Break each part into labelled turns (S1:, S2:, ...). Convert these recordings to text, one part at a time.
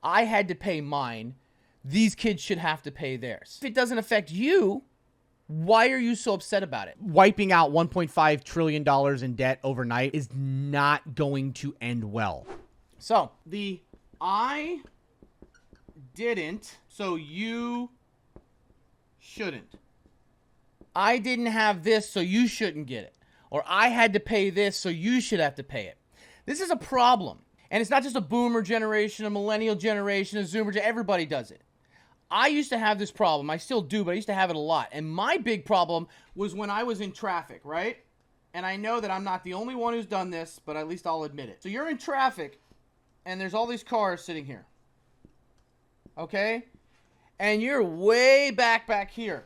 S1: I had to pay mine. These kids should have to pay theirs. If it doesn't affect you, why are you so upset about it?
S2: Wiping out $1.5 trillion in debt overnight is not going to end well.
S1: So, the I didn't, so you shouldn't. I didn't have this, so you shouldn't get it. Or I had to pay this, so you should have to pay it. This is a problem. And it's not just a boomer generation, a millennial generation, a zoomer generation. Everybody does it. I used to have this problem. I still do, but I used to have it a lot. And my big problem was when I was in traffic, right? And I know that I'm not the only one who's done this, but at least I'll admit it. So you're in traffic, and there's all these cars sitting here. Okay? And you're way back here.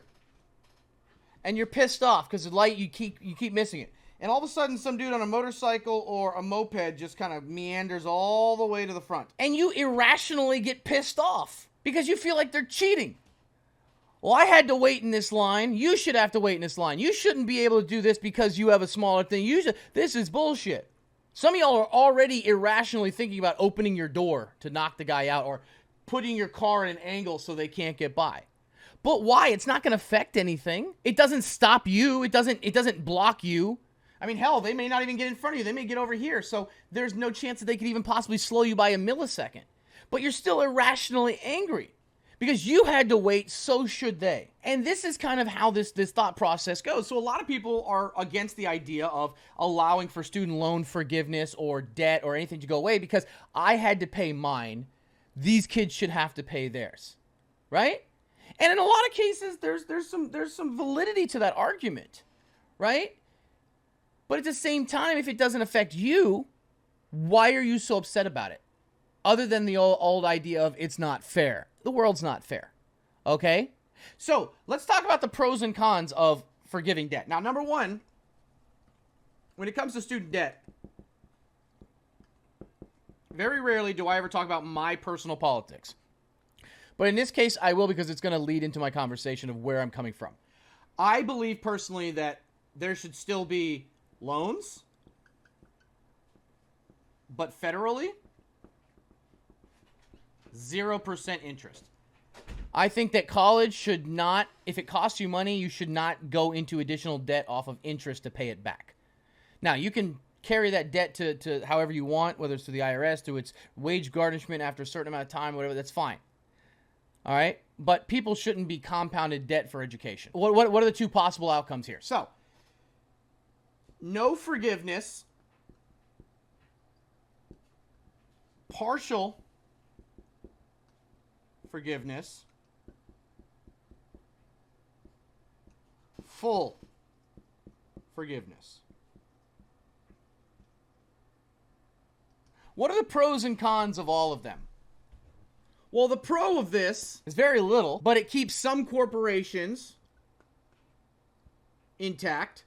S1: And you're pissed off because the light, you keep missing it. And all of a sudden, some dude on a motorcycle or a moped just kind of meanders all the way to the front. And you irrationally get pissed off because you feel like they're cheating. Well, I had to wait in this line. You should have to wait in this line. You shouldn't be able to do this because you have a smaller thing. This is bullshit. Some of y'all are already irrationally thinking about opening your door to knock the guy out or putting your car at an angle so they can't get by. But why? It's not going to affect anything. It doesn't stop you. It doesn't block you. I mean, hell, they may not even get in front of you. They may get over here. So there's no chance that they could even possibly slow you by a millisecond. But you're still irrationally angry because you had to wait, so should they. And this is kind of how this thought process goes. So a lot of people are against the idea of allowing for student loan forgiveness or debt or anything to go away because I had to pay mine. These kids should have to pay theirs, right? And in a lot of cases, there's some validity to that argument, right? But at the same time, if it doesn't affect you, why are you so upset about it? Other than the old idea of it's not fair. The world's not fair, okay? So let's talk about the pros and cons of forgiving debt. Now, number one, when it comes to student debt, very rarely do I ever talk about my personal politics. But in this case, I will because it's going to lead into my conversation of where I'm coming from. I believe personally that there should still be loans, but federally, 0% interest. I think that college should not, if it costs you money, you should not go into additional debt off of interest to pay it back. Now, you can carry that debt to however you want, whether it's to the IRS, to its wage garnishment after a certain amount of time, whatever, that's fine. All right? But people shouldn't be compounded debt for education. What are the two possible outcomes here? So, no forgiveness, partial forgiveness, full forgiveness. What are the pros and cons of all of them? Well, the pro of this is very little, but it keeps some corporations intact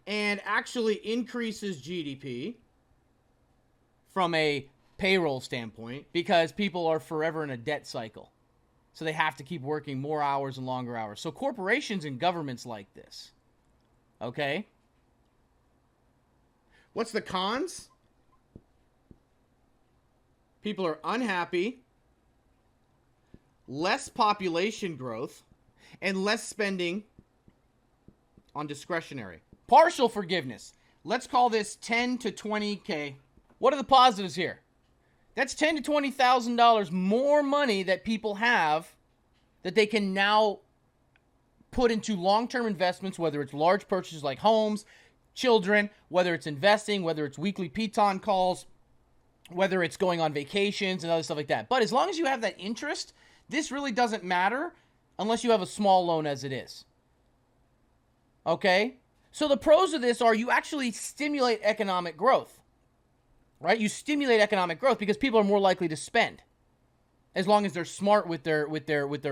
S1: and actually increases GDP from a payroll standpoint because people are forever in a debt cycle. So they have to keep working more hours and longer hours. So corporations and governments like this. Okay? What's the cons? People are unhappy, less population growth, and less spending on discretionary. Partial forgiveness. Let's call this 10 to 20K. What are the positives here? That's $10,000 to $20,000 more money that people have that they can now put into long-term investments, whether it's large purchases like homes, children, whether it's investing, whether it's weekly Peloton calls, whether it's going on vacations and other stuff like that. But as long as you have that interest, this really doesn't matter unless you have a small loan as it is. Okay? So the pros of this are you actually stimulate economic growth. Right? You stimulate economic growth because people are more likely to spend as long as they're smart with their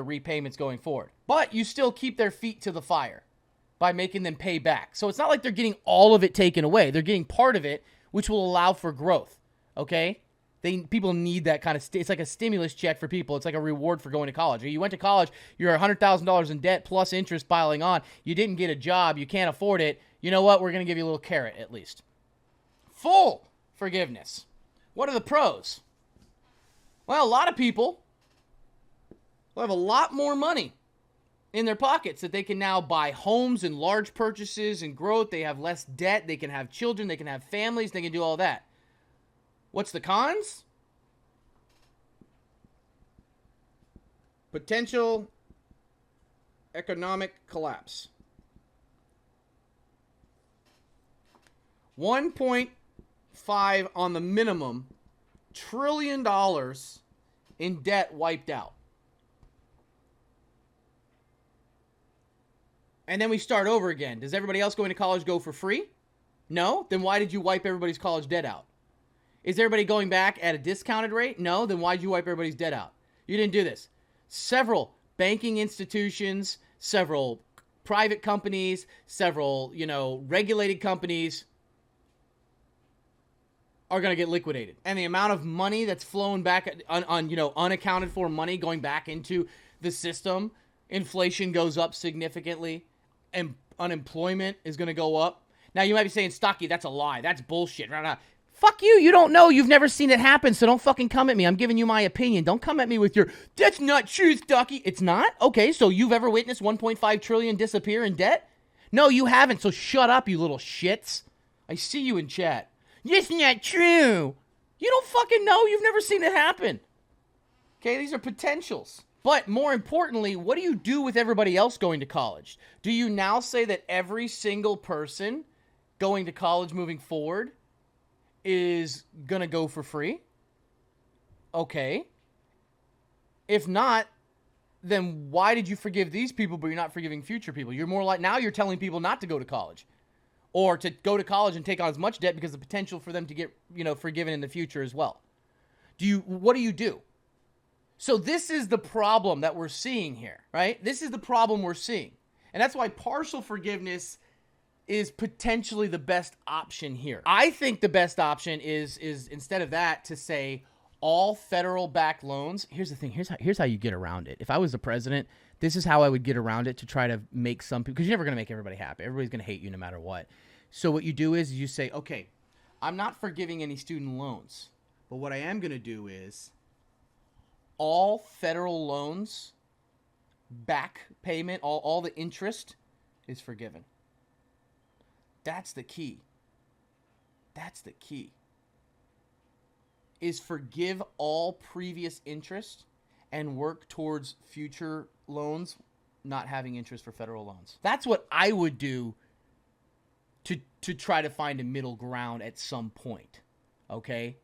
S1: repayments going forward. But you still keep their feet to the fire by making them pay back. So it's not like they're getting all of it taken away. They're getting part of it, which will allow for growth. Okay? People need that kind of, it's like a stimulus check for people. It's like a reward for going to college. You went to college, you're $100,000 in debt plus interest piling on. You didn't get a job, you can't afford it. You know what? We're going to give you a little carrot at least. Full forgiveness. What are the pros? Well, a lot of people will have a lot more money in their pockets that they can now buy homes and large purchases and growth. They have less debt. They can have children. They can have families. They can do all that. What's the cons? Potential economic collapse. $1.5 on the minimum trillion dollars in debt wiped out. And then we start over again. Does everybody else going to college go for free? No? Then why did you wipe everybody's college debt out? Is everybody going back at a discounted rate? No? Then why did you wipe everybody's debt out? You didn't do this. Several banking institutions, several private companies, several, regulated companies are going to get liquidated. And the amount of money that's flowing back on unaccounted for money going back into the system, inflation goes up significantly and unemployment is going to go up. Now you might be saying, Stocky, that's a lie. That's bullshit. Fuck you. You don't know. You've never seen it happen, so don't fucking come at me. I'm giving you my opinion. Don't come at me with your, that's not true, Stocky. It's not? Okay, so you've ever witnessed 1.5 trillion disappear in debt? No, you haven't, so shut up, you little shits. I see you in chat. It's not true. You don't fucking know. You've never seen it happen. Okay, these are potentials. But more importantly, what do you do with everybody else going to college? Do you now say that every single person going to college moving forward is going to go for free? Okay. If not, then why did you forgive these people but you're not forgiving future people? You're more like, now you're telling people not to go to college or to go to college and take on as much debt because of the potential for them to get, forgiven in the future as well. What do you do? So this is the problem that we're seeing here, right? This is the problem we're seeing. And that's why partial forgiveness is potentially the best option here. I think the best option is instead of that to say all federal backed loans. Here's the thing. Here's how you get around it. If I was the president, this is how I would get around it to try to make some people, because you're never going to make everybody happy. Everybody's going to hate you no matter what. So what you do is you say, okay, I'm not forgiving any student loans, but what I am going to do is all federal loans, back payment, all the interest is forgiven. That's the key. That's the key. Is forgive all previous interest and work towards future loans not having interest for federal loans. That's what I would do to try to find a middle ground at some point. Okay?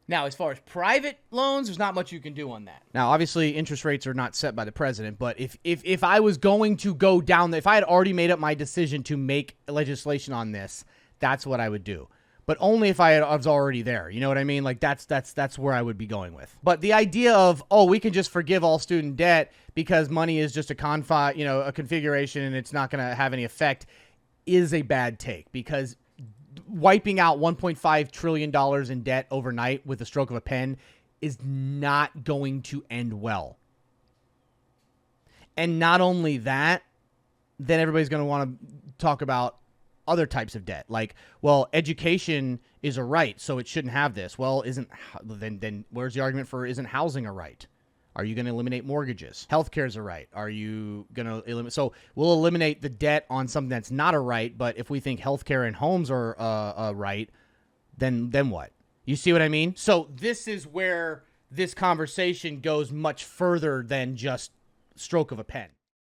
S1: Now, as far as private loans, there's not much you can do on that.
S2: Now, obviously, interest rates are not set by the president, but if I was going to go down, if I had already made up my decision to make legislation on this, that's what I would do. But only if I was already there. You know what I mean? Like, that's where I would be going with. But the idea of, we can just forgive all student debt because money is just a configuration and it's not going to have any effect is a bad take, because wiping out $1.5 trillion in debt overnight with the stroke of a pen is not going to end well. And not only that, then everybody's going to want to talk about other types of debt. Like, well, education is a right, so it shouldn't have this. Well, then where's the argument for isn't housing a right? Are you going to eliminate mortgages? Healthcare is a right. Are you going to eliminate? So we'll eliminate the debt on something that's not a right, but if we think healthcare and homes are a right, then what? You see what I mean? So this is where this conversation goes much further than just stroke of a pen.